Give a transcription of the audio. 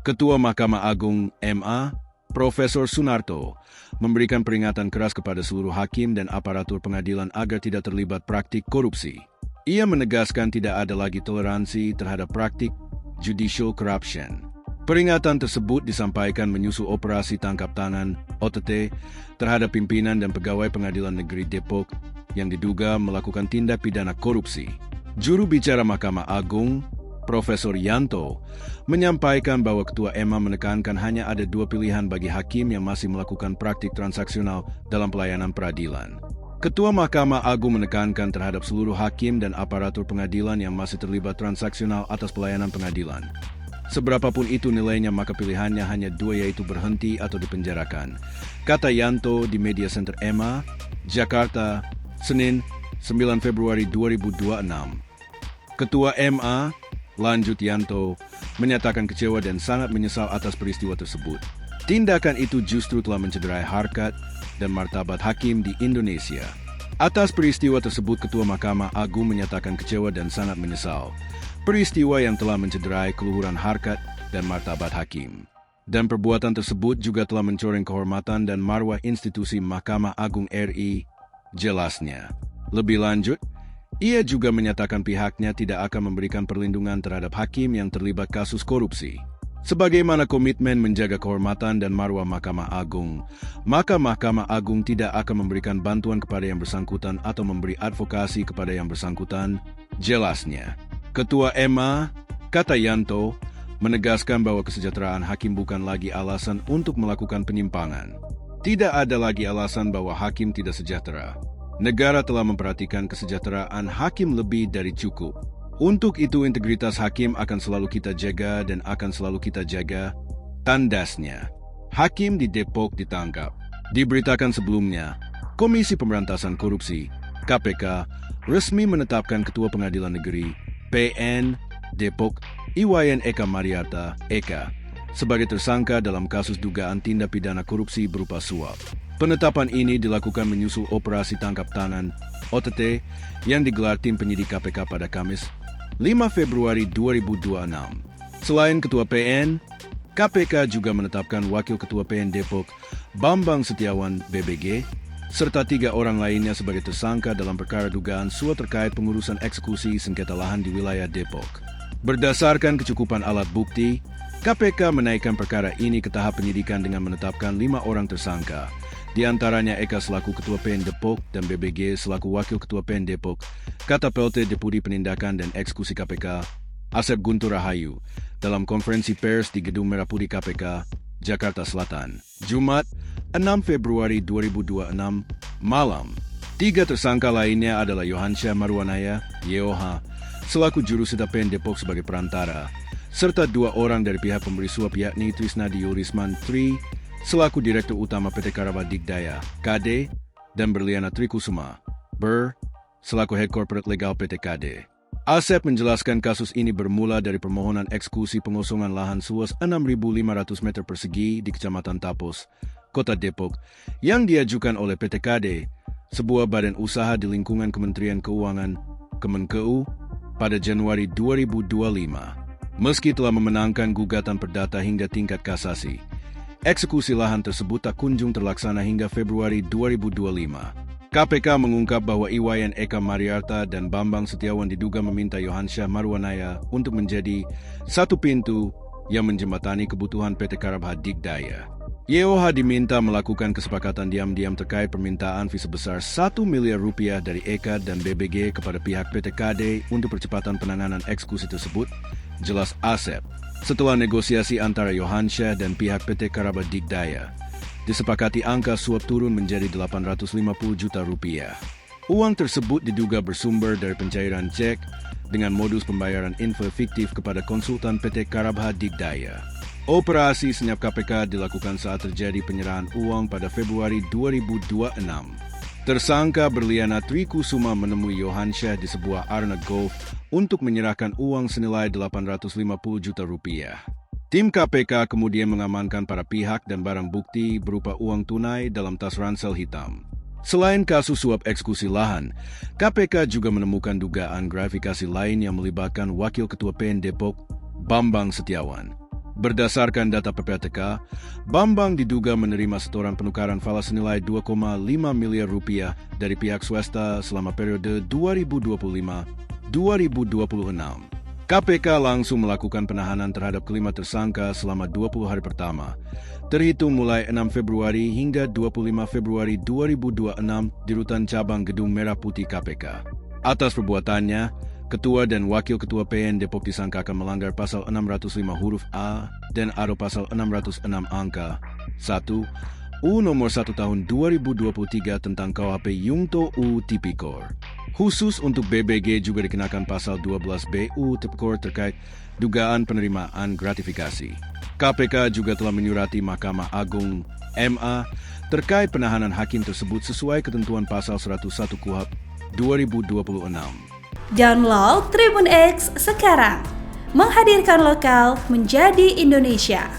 Ketua Mahkamah Agung MA, Profesor Sunarto, memberikan peringatan keras kepada seluruh hakim dan aparatur pengadilan agar tidak terlibat praktik korupsi. Ia menegaskan tidak ada lagi toleransi terhadap praktik judicial corruption. Peringatan tersebut disampaikan menyusul operasi tangkap tangan (OTT) terhadap pimpinan dan pegawai Pengadilan Negeri Depok yang diduga melakukan tindak pidana korupsi. Juru bicara Mahkamah Agung, Profesor Yanto, menyampaikan bahwa Ketua MA menekankan hanya ada dua pilihan bagi hakim yang masih melakukan praktik transaksional dalam pelayanan peradilan. Ketua Mahkamah Agung menekankan terhadap seluruh hakim dan aparatur pengadilan yang masih terlibat transaksional atas pelayanan pengadilan. Seberapapun itu nilainya, maka pilihannya hanya dua, yaitu berhenti atau dipenjarakan, kata Yanto di Media Center MA, Jakarta, Senin, 9 Februari 2026. Ketua MA, lanjut Yanto, menyatakan kecewa dan sangat menyesal atas peristiwa tersebut. Tindakan itu justru telah mencederai harkat dan martabat hakim di Indonesia. Atas peristiwa tersebut, Ketua Mahkamah Agung menyatakan kecewa dan sangat menyesal. Peristiwa yang telah mencederai keluhuran harkat dan martabat hakim. Dan perbuatan tersebut juga telah mencoreng kehormatan dan marwah institusi Mahkamah Agung RI, jelasnya. Lebih lanjut, ia juga menyatakan pihaknya tidak akan memberikan perlindungan terhadap hakim yang terlibat kasus korupsi. Sebagaimana komitmen menjaga kehormatan dan marwah Mahkamah Agung, maka Mahkamah Agung tidak akan memberikan bantuan kepada yang bersangkutan atau memberi advokasi kepada yang bersangkutan, jelasnya. Ketua MA, kata Yanto, menegaskan bahwa kesejahteraan hakim bukan lagi alasan untuk melakukan penyimpangan. Tidak ada lagi alasan bahwa hakim tidak sejahtera. Negara telah memperhatikan kesejahteraan hakim lebih dari cukup. Untuk itu integritas hakim akan selalu kita jaga dan akan selalu kita jaga, tandasnya. Hakim di Depok ditangkap. Diberitakan sebelumnya, Komisi Pemberantasan Korupsi, KPK, resmi menetapkan Ketua Pengadilan Negeri PN Depok Iwayan Eka Mariarta Eka sebagai tersangka dalam kasus dugaan tindak pidana korupsi berupa suap. Penetapan ini dilakukan menyusul operasi tangkap tangan OTT yang digelar tim penyidik KPK pada Kamis 5 Februari 2026. Selain Ketua PN, KPK juga menetapkan Wakil Ketua PN Depok Bambang Setiawan BBG serta 3 orang lainnya sebagai tersangka dalam perkara dugaan suap terkait pengurusan eksekusi sengketa lahan di wilayah Depok. Berdasarkan kecukupan alat bukti, KPK menaikkan perkara ini ke tahap penyidikan dengan menetapkan 5 orang tersangka, di antaranya Eka selaku Ketua PN Depok dan BBG selaku Wakil Ketua PN Depok, kata PLT Deputi Penindakan dan Eksekusi KPK, Asep Guntur Rahayu, dalam konferensi pers di Gedung Merah Putih KPK, Jakarta Selatan, Jumat, 6 Februari 2026, malam. 3 tersangka lainnya adalah Yohansyah Marwanaya, YOHA, selaku jurusita PN Depok sebagai perantara, serta 2 orang dari pihak pemberi suap yakni Trisnadi Yurisman Tri, selaku Direktur Utama PT Karaba Digdaya, KD, dan Berliana Trikusuma, Ber, selaku Head Corporate Legal PT KD. Asep menjelaskan kasus ini bermula dari permohonan eksekusi pengosongan lahan seluas 6.500 meter persegi di Kecamatan Tapos, Kota Depok, yang diajukan oleh PT KD, sebuah badan usaha di lingkungan Kementerian Keuangan, Kemenkeu, pada Januari 2025. Meski telah memenangkan gugatan perdata hingga tingkat kasasi, eksekusi lahan tersebut tak kunjung terlaksana hingga Februari 2025. KPK mengungkap bahwa Iwayan Eka Mariarta dan Bambang Setiawan diduga meminta Yohansyah Marwanaya untuk menjadi satu pintu yang menjembatani kebutuhan PT Karaba Digdaya. YOHA diminta melakukan kesepakatan diam-diam terkait permintaan fee sebesar 1 miliar rupiah dari Eka dan BBG kepada pihak PT KD untuk percepatan penanganan eksekusi tersebut, jelas Asep. Setelah negosiasi antara Yohansyah dan pihak PT Karaba Digdaya, disepakati angka suap turun menjadi 850 juta rupiah. Uang tersebut diduga bersumber dari pencairan cek dengan modus pembayaran info fiktif kepada konsultan PT Karaba Digdaya. Operasi senyap KPK dilakukan saat terjadi penyerahan uang pada Februari 2026. Tersangka Berliana Trikusuma menemui Yohansyah di sebuah arena golf untuk menyerahkan uang senilai 850 juta rupiah. Tim KPK kemudian mengamankan para pihak dan barang bukti berupa uang tunai dalam tas ransel hitam. Selain kasus suap eksekusi lahan, KPK juga menemukan dugaan gratifikasi lain yang melibatkan Wakil Ketua PN Depok, Bambang Setiawan. Berdasarkan data PPATK, Bambang diduga menerima setoran penukaran falas senilai 2,5 miliar rupiah dari pihak swasta selama periode 2025-2026. KPK langsung melakukan penahanan terhadap kelima tersangka selama 20 hari pertama, terhitung mulai 6 Februari hingga 25 Februari 2026 di Rutan Cabang Gedung Merah Putih KPK. Atas perbuatannya, Ketua dan Wakil Ketua PN Depok disangkakan melanggar pasal 605 huruf A dan atau pasal 606 angka 1 U nomor 1 tahun 2023 tentang KUHP Yungto U Tipikor. Khusus untuk BBG juga dikenakan pasal 12 BU Tipikor terkait dugaan penerimaan gratifikasi. KPK juga telah menyurati Mahkamah Agung MA terkait penahanan hakim tersebut sesuai ketentuan pasal 101 KUHP 2026. Download Tribun X sekarang, menghadirkan lokal menjadi Indonesia.